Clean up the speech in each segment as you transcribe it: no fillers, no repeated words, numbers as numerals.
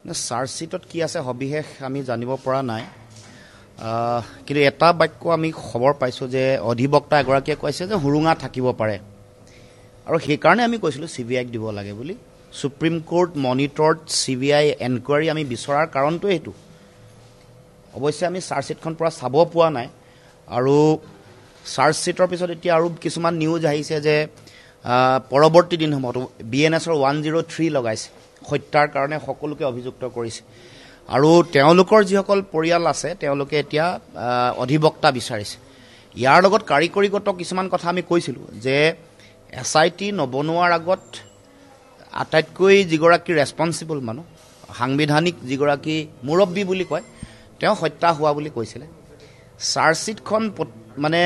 চাৰ্জশ্বিটত কি আছে সবিশেষ আমি জানিব পৰা নাই কিন্তু এটা বাক্য আমি খবৰ পাইছোঁ যে অধিবক্তা এগৰাকীয়ে কৈছে যে হুৰুঙা থাকিব পাৰে আৰু সেইকাৰণে আমি কৈছিলোঁ CBIক দিব লাগে বুলি সুপ্ৰিম কোৰ্ট মনিটৰ্ড CBI এনকুৱাৰী আমি বিচৰাৰ কাৰণটো এইটো অৱশ্যে আমি চাৰ্জশ্বিটখন পৰা চাব পোৱা নাই আৰু চাৰ্জশ্বিটৰ পিছত এতিয়া আৰু কিছুমান নিউজ আহিছে যে পৰৱৰ্তী দিনসমূহত BNSৰ 103 লগাইছে হত্যাৰ কাৰণে সকলোকে অভিযুক্ত কৰিছে আৰু তেওঁলোকৰ যিসকল পৰিয়াল আছে তেওঁলোকে এতিয়া অধিবক্তা বিচাৰিছে ইয়াৰ লগত কাৰিকৰীগত কিছুমান কথা আমি কৈছিলোঁ যে SIT নবনোৱাৰ আগত আটাইতকৈ যিগৰাকী ৰেছপন্সিবল মানুহ সাংবিধানিক যিগৰাকী মুৰব্বী বুলি কয় তেওঁ হত্যা হোৱা বুলি কৈছিলে চাৰ্জশ্বিটখন মানে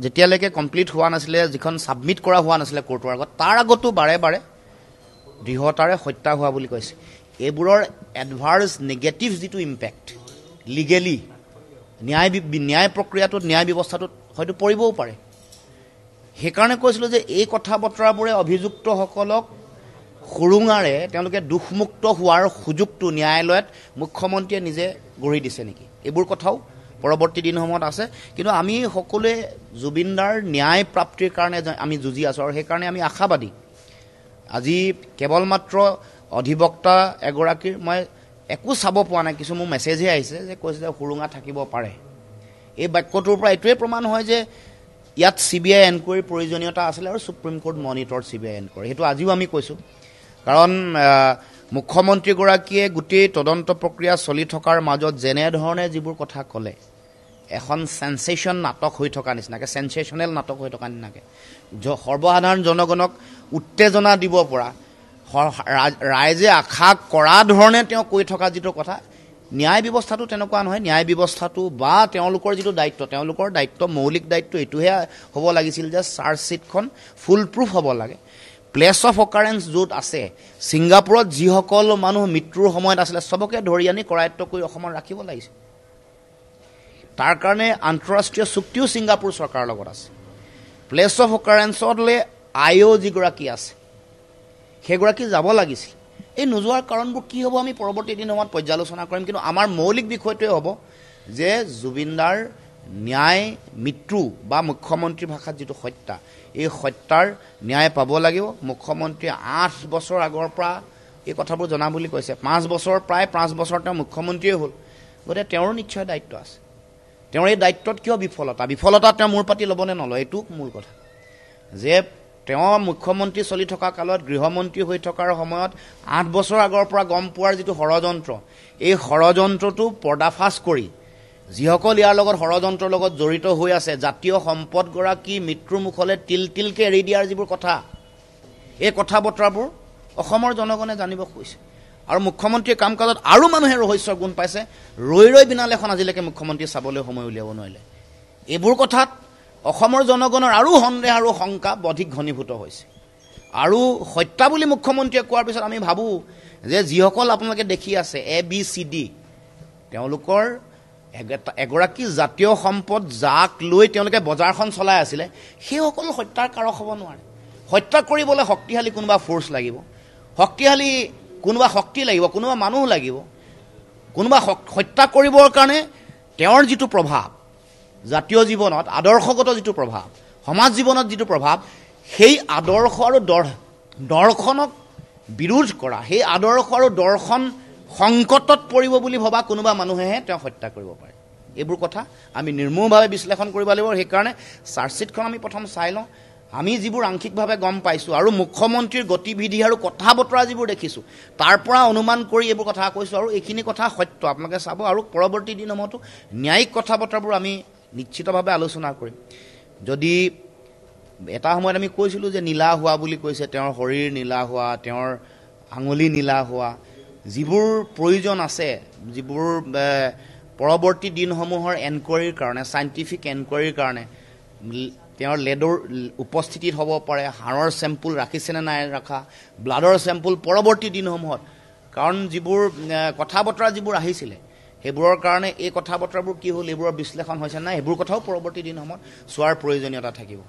যেতিয়ালৈকে কমপ্লিট হোৱা নাছিলে যিখন ছাবমিট কৰা হোৱা নাছিলে কোৰ্টৰ আগত তাৰ আগতো বাৰে বাৰে দৃঢ়তাৰে হত্যা হোৱা বুলি কৈছে এইবোৰৰ এডভাৰ্স নেগেটিভ যিটো ইম্পেক্ট লিগেলি ন্যায় প্ৰক্ৰিয়াটোত ন্যায় ব্যৱস্থাটোত হয়তো পৰিবও পাৰে সেইকাৰণে কৈছিলোঁ যে এই কথা বতৰাবোৰে অভিযুক্তসকলক হুৰুঙাৰে তেওঁলোকে দুখমুক্ত হোৱাৰ সুযোগটো ন্যায়ালয়ত মুখ্যমন্ত্ৰীয়ে নিজে গঢ়ি দিছে নেকি এইবোৰ কথাও পৰৱৰ্তী দিনসমূহত আছে কিন্তু আমি সকলোৱে জুবিনদাৰ ন্যায় প্ৰাপ্তিৰ কাৰণে আমি যুঁজি আছোঁ আৰু সেইকাৰণে আমি আশাবাদী আজি কেৱল মাত্ৰ অধিবক্তা এগৰাকীৰ মই একো চাব পোৱা নাই কিছু মোৰ মেছেজহে আহিছে যে কৈছে যে হুৰুঙা থাকিব পাৰে এই বাক্যটোৰ পৰা এইটোৱে প্ৰমাণ হয় যে ইয়াত CBI এনকুৱাৰীৰ প্ৰয়োজনীয়তা আছিলে আৰু সুপ্ৰিম কোৰ্ট মনিটৰ্ড CBI এনকুৱাৰী সেইটো আজিও আমি কৈছোঁ কাৰণ মুখ্যমন্ত্ৰীগৰাকীয়ে গোটেই তদন্ত প্ৰক্ৰিয়া চলি থকাৰ মাজত যেনেধৰণে যিবোৰ কথা ক'লে এখন সেন্সেশ্যন নাটক হৈ থকা নিচিনাকৈ সেন্সেশ্যনেল নাটক হৈ থকা নিচিনাকৈ সৰ্বসাধাৰণ জনগণক উত্তেজনা দিব পৰা ৰাইজে আশা কৰা ধৰণে তেওঁ কৈ থকা যিটো কথা ন্যায় ব্যৱস্থাটো তেনেকুৱা নহয় ন্যায় ব্যৱস্থাটো বা তেওঁলোকৰ যিটো দায়িত্ব তেওঁলোকৰ দায়িত্ব মৌলিক দায়িত্ব এইটোহে হ'ব লাগিছিল যে চাৰ্জশ্বিটখন ফুল প্ৰুফ হ'ব লাগে প্লেচ অফ অকাৰেঞ্চ য'ত আছে ছিংগাপুৰত যিসকল মানুহ মৃত্যুৰ সময়ত আছিলে চবকে ধৰি আনি কৰায়ত্ব কৰি অসমত ৰাখিব লাগিছে তাৰ কাৰণে আন্তঃৰাষ্ট্ৰীয় চুক্তিও ছিংগাপুৰ চৰকাৰৰ লগত আছে প্লেচ অফ অকাৰেঞ্চলৈ IO যিগৰাকী আছে সেইগৰাকী যাব লাগিছিল এই নোযোৱাৰ কাৰণবোৰ কি হ'ব আমি পৰৱৰ্তী দিনত পৰ্যালোচনা কৰিম কিন্তু আমাৰ মৌলিক বিষয়টোৱে হ'ব যে জুবিনদাৰ ন্যায় মৃত্যু বা মুখ্যমন্ত্ৰীৰ ভাষাত যিটো হত্যা এই হত্যাৰ ন্যায় পাব লাগিব মুখ্যমন্ত্ৰীয়ে 8 বছৰ আগৰ পৰা এই কথাবোৰ জনা বুলি কৈছে 5 বছৰ প্ৰায় 5 বছৰ তেওঁ মুখ্যমন্ত্ৰীয়ে হ'ল গতিকে তেওঁৰ নিশ্চয় দায়িত্ব আছে তেওঁৰ এই দায়িত্বত কিয় বিফলতা তেওঁ মূৰ পাতি ল'বনে নলয় এইটো মূল কথা যে তেওঁ মুখ্যমন্ত্ৰী চলি থকা কালত গৃহমন্ত্ৰী হৈ থকাৰ সময়ত 8 বছৰ আগৰ পৰা গম পোৱাৰ যিটো ষড়যন্ত্ৰ এই ষড়যন্ত্ৰটো পৰ্দাফাছ কৰি যিসকল ইয়াৰ লগত ষড়যন্ত্ৰৰ লগত জড়িত হৈ আছে জাতীয় সম্পদগৰাকী মৃত্যুৰ মুখলৈ তিলকে এৰি দিয়াৰ যিবোৰ কথা এই কথা বতৰাবোৰ অসমৰ জনগণে জানিব খুজিছে আৰু মুখ্যমন্ত্ৰীৰ কাম কাজত আৰু মানুহে ৰহস্যৰ গুণ পাইছে ৰৈ বিনালেখন আজিলৈকে মুখ্যমন্ত্ৰী চাবলৈ সময় উলিয়াব নোৱাৰিলে এইবোৰ কথাত অসমৰ জনগণৰ আৰু সন্দেহ আৰু শংকা অধিক ঘনীভূত হৈছে আৰু হত্যা বুলি মুখ্যমন্ত্ৰীয়ে কোৱাৰ পিছত আমি ভাবোঁ যে যিসকল আপোনালোকে দেখি আছে ABCD তেওঁলোকৰ এগৰাকী জাতীয় সম্পদ যাক লৈ তেওঁলোকে বজাৰখন চলাই আছিলে সেইসকল হত্যাৰ কাৰক হ'ব নোৱাৰে হত্যা কৰিবলৈ শক্তিশালী কোনোবা ফ'ৰ্চ লাগিব শক্তিশালী কোনোবা শক্তি লাগিব কোনোবা মানুহ লাগিব কোনোবা হত্যা কৰিবৰ কাৰণে তেওঁৰ যিটো প্ৰভাৱ জাতীয় জীৱনত আদৰ্শগত যিটো প্ৰভাৱ সমাজ জীৱনত যিটো প্ৰভাৱ সেই আদৰ্শ আৰু দৰ্শনক বিৰোধ কৰা সেই আদৰ্শ আৰু দৰ্শন সংকটত পৰিব বুলি ভবা কোনোবা মানুহেহে তেওঁ হত্যা কৰিব পাৰে এইবোৰ কথা আমি নিৰ্মূলভাৱে বিশ্লেষণ কৰিব লাগিব সেইকাৰণে চাৰ্জশ্বিটখন আমি প্ৰথম চাই লওঁ আমি যিবোৰ আংশিকভাৱে গম পাইছোঁ আৰু মুখ্যমন্ত্ৰীৰ গতিবিধি আৰু কথা বতৰা যিবোৰ দেখিছোঁ তাৰ পৰা অনুমান কৰি এইবোৰ কথা কৈছোঁ আৰু এইখিনি কথা সত্য আপোনালোকে চাব আৰু পৰৱৰ্তী দিনসমূহতো ন্যায়িক কথা বতৰাবোৰ আমি নিশ্চিতভাৱে আলোচনা কৰিম যদি এটা সময়ত আমি কৈছিলোঁ যে নীলা হোৱা বুলি কৈছে তেওঁৰ শৰীৰ নীলা হোৱা তেওঁৰ আঙুলি নীলা হোৱা যিবোৰ প্ৰয়োজন আছে যিবোৰ পৰৱৰ্তী দিনসমূহৰ এনকুৱাৰীৰ কাৰণে চাইণ্টিফিক এনকুৱাৰীৰ কাৰণে তেওঁৰ লেডৰ উপস্থিতিত হ'ব পাৰে হাড়ৰ চেম্পুল ৰাখিছেনে নাই ৰখা ব্লাডৰ চেম্পুল পৰৱৰ্তী দিনসমূহত কাৰণ যিবোৰ কথা বতৰা যিবোৰ আহিছিলে সেইবোৰৰ কাৰণে এই কথা বতৰাবোৰ কি হ'ল এইবোৰৰ বিশ্লেষণ হৈছে নাই সেইবোৰ কথাও পৰৱৰ্তী দিনসমূহত চোৱাৰ প্ৰয়োজনীয়তা থাকিব